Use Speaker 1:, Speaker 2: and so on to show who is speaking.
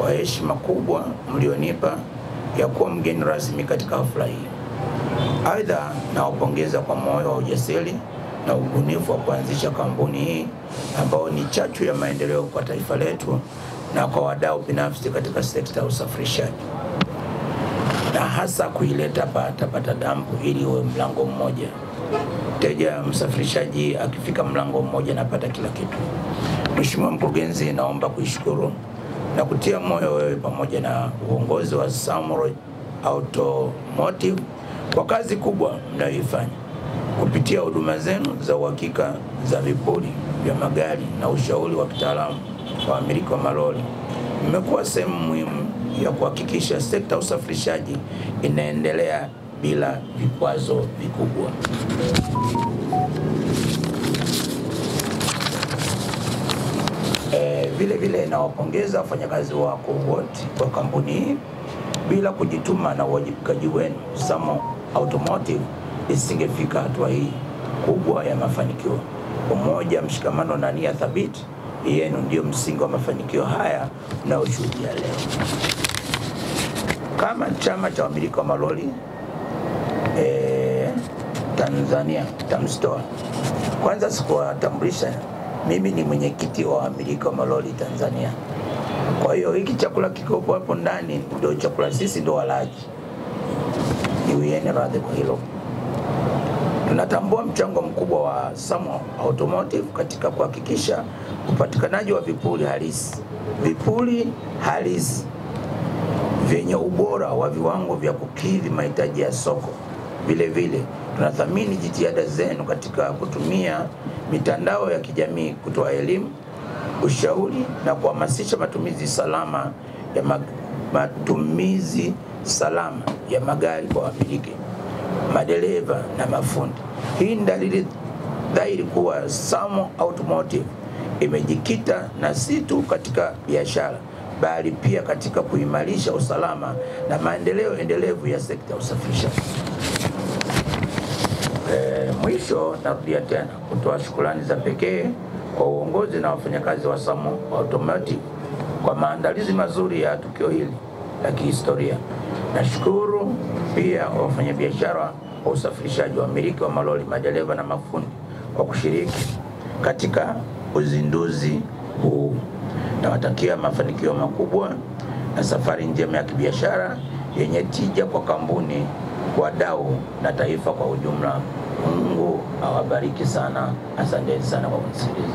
Speaker 1: kwa heshima kubwa mlionipa ya kuwa mgeni rasmi katika hafla hii. Aidha, nawapongeza kwa moyo wa ujasiri na ubunifu wa kuanzisha kampuni hii ambao ni chachu ya maendeleo kwa taifa letu na kwa wadau binafsi katika sekta ya usafirishaji, na hasa kuileta pata dampu ili uwe mlango mmoja. Mteja msafirishaji akifika mlango mmoja napata kila kitu. Mheshimiwa Mkurugenzi, naomba kuishukuru na kutia moyo wewe pamoja na uongozi wa Samuel Automotive kwa kazi kubwa mnayoifanya. Kupitia huduma zenu za uhakika za vipuri vya magari na ushauri wa kitaalamu kwa wamiliki wa malori, mmekuwa sehemu muhimu ya kuhakikisha sekta ya usafirishaji inaendelea bila vikwazo vikubwa. Vile nawapongeza wafanyakazi wako wote kwa kampuni hii. Bila kujituma na uwajibikaji wenu, Samuel Automotive isingefika hatua hii kubwa ya mafanikio. Umoja, mshikamano na nia thabiti yenu ndio msingi wa mafanikio haya mnayoshuhudia leo. Kama chama cha wamiliki wa malori Tanzania TAMSTOA, kwanza sikuwatambulisha, mimi ni mwenyekiti wa wamiliki wa malori Tanzania. Kwa hiyo hiki chakula kikopo hapo ndani ndio chakula, sisi ndio walaji. Niwieni radhi kwa hilo. Tunatambua mchango mkubwa wa Samuel Automotive katika kuhakikisha upatikanaji wa vipuri halisi vyenye ubora wa viwango vya kukidhi mahitaji ya soko. Vile tunathamini jitihada zenu katika kutumia mitandao ya kijamii kutoa elimu, ushauri na kuhamasisha matumizi salama ya magari kwa wamiliki, madereva na mafundi. Hii ni dalili dhahiri kuwa Samuel Automotive imejikita na si tu katika biashara bali pia katika kuimarisha usalama na maendeleo endelevu ya sekta ya usafirishaji. Mwisho, narudia tena kutoa shukrani za pekee kwa uongozi na wafanyakazi wa Samuel Automotive kwa maandalizi mazuri ya tukio hili la kihistoria. Nashukuru pia wafanyabiashara wa usafirishaji, wamiliki wa malori, madereva na mafundi kwa kushiriki katika uzinduzi huu. Nawatakia mafanikio makubwa na safari njema ya kibiashara yenye tija kwa kampuni, wadau na taifa kwa ujumla. Mungu awabariki sana. Asante sana kwa kunisikiliza.